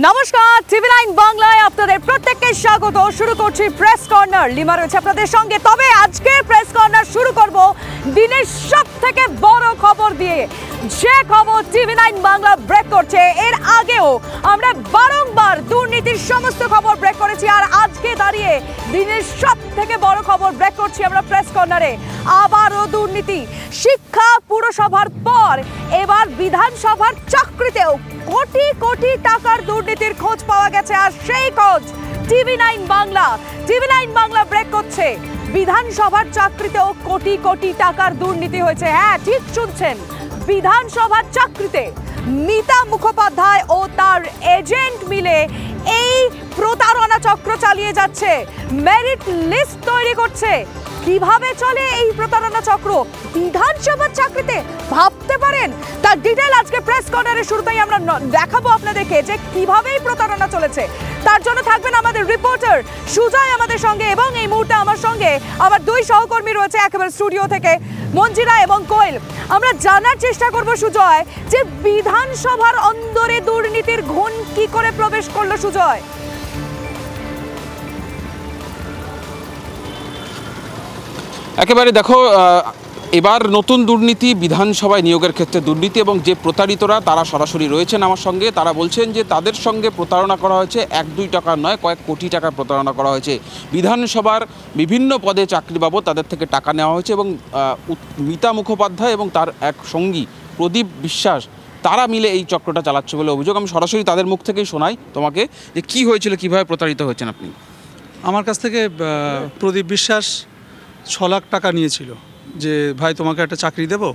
নমস্কার, টিভি9 বাংলায় আপনাদের প্রত্যেককে স্বাগত। শুরু করছি প্রেস কর্নার। লিমা রয়েছে আপনাদের সঙ্গে। তবে আজকে প্রেস কর্নার শুরু করব দিনের সবথেকে বড় খবর দিয়ে, যে খবর টিভি9 বাংলা ব্রেক করছে। এর আগেও আমরা বারংবার দুর্নীতির সমস্ত খবর ব্রেক করেছি, আর আজকে দাঁড়িয়ে দিনের সবথেকে বড় খবর ব্রেক করছি আমরা প্রেস কর্নারে। আবারও দুর্নীতি। শিক্ষা পুরসভার পর এবার বিধানসভার চাকরিতেও কোটি কোটি টাকার দুর্নীতির খোঁজ পাওয়া গেছে, আর সেই খোঁজ টিভি9 বাংলা ব্রেক করছে। বিধানসভার চাকরিতেও কোটি কোটি টাকার দুর্নীতি হয়েছে। হ্যাঁ, ঠিক শুনছেন, বিধানসভার চাকরিতে মিতা মুখোপাধ্যায় ও তার এজেন্ট মিলে এই প্রতারণা চক্র চালিয়ে যাচ্ছে, মেরিট লিস্ট তৈরি করছে। কিভাবে চলে এই প্রতারণা চক্র বিধানসভার চাকরিতে, ভাবতে পারেন? তার ডিটেল আজকে প্রেস কর্নারের শুরুতেই আমরা দেখাবো আপনাদেরকে যে কিভাবে এই প্রতারণা চলেছে। তার জন্য থাকবেন আমাদের রিপোর্টার সুজয় আমাদের সঙ্গে, এবং এই মুহূর্তে আমার সঙ্গে আমার দুই সহকর্মী রয়েছে একেবারে স্টুডিও থেকে, মঞ্জিরা এবং কোয়েল। আমরা জানার চেষ্টা করব সুজয়, যে বিধানসভার অন্দরে দুর্নীতির ঘুণ কি করে প্রবেশ করলো সুজয়? একেবারে দেখো, এবার নতুন দুর্নীতি বিধানসভায় নিয়োগের ক্ষেত্রে দুর্নীতি, এবং যে প্রতারিতরা তারা সরাসরি রয়েছেন আমার সঙ্গে। তারা বলছেন যে তাদের সঙ্গে প্রতারণা করা হয়েছে, 1-2 টাকার নয়, কয়েক কোটি টাকার প্রতারণা করা হয়েছে। বিধানসভার বিভিন্ন পদে চাকরি বাবদ তাদের থেকে টাকা নেওয়া হয়েছে, এবং মিতা মুখোপাধ্যায় এবং তার এক সঙ্গী প্রদীপ বিশ্বাস, তারা মিলে এই চক্রটা চালাচ্ছে বলে অভিযোগ। আমি সরাসরি তাদের মুখ থেকেই শোনাই তোমাকে যে কী হয়েছিল, কীভাবে প্রতারিত হয়েছেন আপনি। আমার কাছ থেকে প্রদীপ বিশ্বাস 6 লাখ টাকা নিয়েছিল, যে ভাই তোমাকে একটা চাকরি দেবো,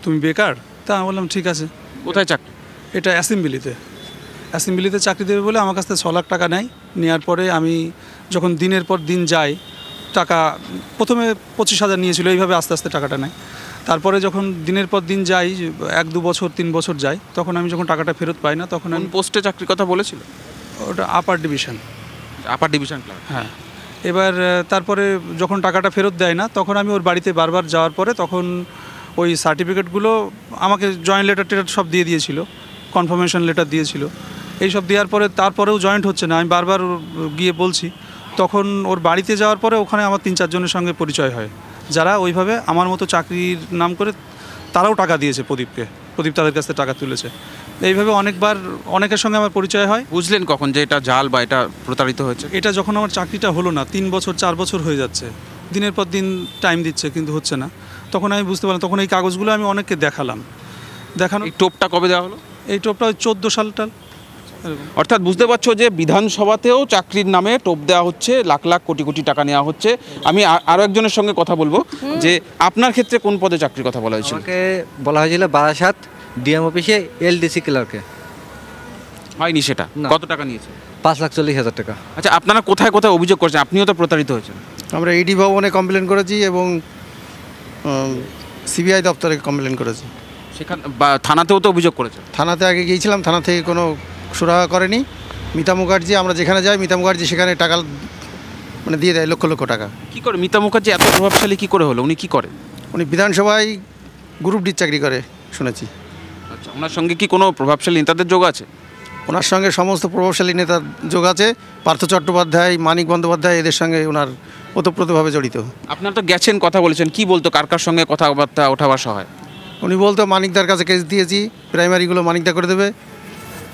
তুমি বেকার। তা আমি বললাম ঠিক আছে। কোথায় চাকরি? এটা অ্যাসেম্বলিতে চাকরি দেবে বলে আমার কাছ থেকে 6 লাখ টাকা নেয়। নেওয়ার পরে আমি যখন দিনের পর দিন যাই, টাকা প্রথমে 25,000 নিয়েছিল, এইভাবে আস্তে আস্তে টাকাটা নেয়। তারপরে যখন দিনের পর দিন যাই, 1-2 বছর 3 বছর যাই, তখন আমি যখন টাকাটা ফেরত পাই না, তখন আমি পোস্টে চাকরির কথা বলেছিল। ওটা আপার ডিভিশন ক্লাব। হ্যাঁ। এবার তারপরে যখন টাকাটা ফেরত দেয় না, তখন আমি ওর বাড়িতে বারবার যাওয়ার পরে তখন ওই সার্টিফিকেটগুলো আমাকে জয়েন্ট লেটার সব দিয়ে দিয়েছিল, কনফার্মেশন লেটার দিয়েছিল। এই সব দেওয়ার পরে তারপরেও জয়েন্ট হচ্ছে না। আমি বারবার গিয়ে বলছি, তখন ওর বাড়িতে যাওয়ার পরে ওখানে আমার 3-4 জনের সঙ্গে পরিচয় হয়, যারা ওইভাবে আমার মতো চাকরির নাম করে তারাও টাকা দিয়েছে প্রদীপকে। প্রদীপ তাদের কাছ থেকে টাকা তুলেছে। এইভাবে অনেকের সঙ্গে আমার পরিচয় হয়। বুঝলেন কখন যে এটা জাল বা এটা প্রতারিত হয়েছে? এটা যখন আমার চাকরিটা হলো না, 3 বছর 4 বছর হয়ে যাচ্ছে, দিনের পর দিন টাইম দিচ্ছে কিন্তু হচ্ছে না, তখন আমি বুঝতে পারলাম। তখন এই কাগজগুলো আমি অনেককে দেখানো। এই টোপটা কবে দেওয়া হলো? এই টোপটা 14 সালটা। অর্থাৎ বুঝতে পারছো যে বিধানসভাতেও চাকরির নামে টোপ দেওয়া হচ্ছে, লাখ লাখ কোটি কোটি টাকা নেওয়া হচ্ছে। আমি আরও একজনের সঙ্গে কথা বলবো, যে আপনার ক্ষেত্রে কোন পদে চাকরির কথা বলা হয়েছিল? আমাকে বলা হয়েছিল বারাসাত ডিএম অফিসে এলডিসি ক্লার্কে। হয়নি সেটা? কত টাকা নিয়েছে? 5,40,000 টাকা। আচ্ছা, আপনারা কোথায় কোথায় অভিযোগ করছেন? আপনিও তো প্রতারিত হয়েছেন। আমরা ইডি ভবনে কমপ্লেন করেছি এবং সিবিআই দপ্তরে কমপ্লেন করেছি। সেখানে থানাতেও তো অভিযোগ করেছেন? থানাতে আগে গিয়েছিলাম, থানা থেকে কোনো সুরাহা করেনি। মিতা মুখার্জি, আমরা যেখানে যাই মিতা মুখার্জি সেখানে টাকা দিয়ে দেয়, লক্ষ লক্ষ টাকা। কী করে মিতা মুখার্জি এত প্রভাবশালী কী করে হলো? উনি কী করে? উনি বিধানসভায় গ্রুপ ডির চাকরি করে শুনেছি। আচ্ছা, ওনার সঙ্গে কি কোনো প্রভাবশালী নেতাদের যোগ আছে? ওনার সঙ্গে সমস্ত প্রভাবশালী নেতার যোগ আছে। পার্থ চট্টোপাধ্যায়, মানিক বন্দ্যোপাধ্যায়, এদের সঙ্গে ওনার ওতপ্রোতভাবে জড়িত। আপনারা তো গেছেন, কথা বলেছেন, কি বলতো? কার কার সঙ্গে কথাবার্তা ওঠা বসা হয়? উনি বলতো মানিকদার কাছে কেস দিয়েছি, প্রাইমারিগুলো মানিকদা করে দেবে,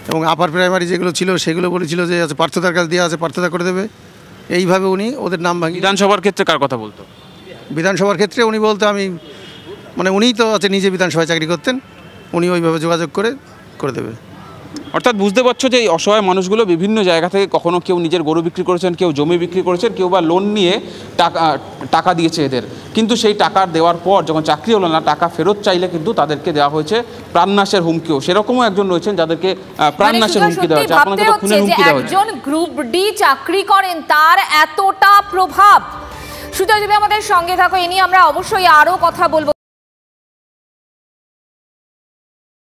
এবং আপার প্রাইমারি যেগুলো ছিল সেগুলো বলেছিল যে আছে পার্থদার কাছে দেওয়া আছে, পার্থদা করে দেবে। এইভাবে উনি ওদের নাম ভাঙি। বিধানসভার ক্ষেত্রে কার কথা বলতো? বিধানসভার ক্ষেত্রে উনি বলতো উনিই তো আছে, নিজে বিধানসভায় চাকরি করতেন, উনি ওইভাবে যোগাযোগ করে দেবে। অর্থাৎ বুঝতে পারছো যে এই অসহায় মানুষগুলো বিভিন্ন জায়গা থেকে, কখনো কেউ নিজের গরু বিক্রি করেছেন, কেউ জমি বিক্রি করেছেন, কেউ বা লোন নিয়ে টাকা দিয়েছে এদের, কিন্তু সেই টাকা দেওয়ার পর যখন চাকরি হলো না, টাকা ফেরত চাইলে কিন্তু তাদেরকে দেওয়া হয়েছে প্রাণনাশের হুমকিও। সেরকমও একজন রয়েছেন যাদেরকে প্রাণনাশের হুমকি দেওয়া হয়েছে। আপনাদের খুনের হুমকি দেওয়া হয়েছে। একজন গ্রুপ ডি চাকরি করেন, তার এতটা প্রভাব। সুজয়, তুমি আমাদের সঙ্গে থাকো, এ নিয়ে আমরা অবশ্যই আরও কথা বলবো।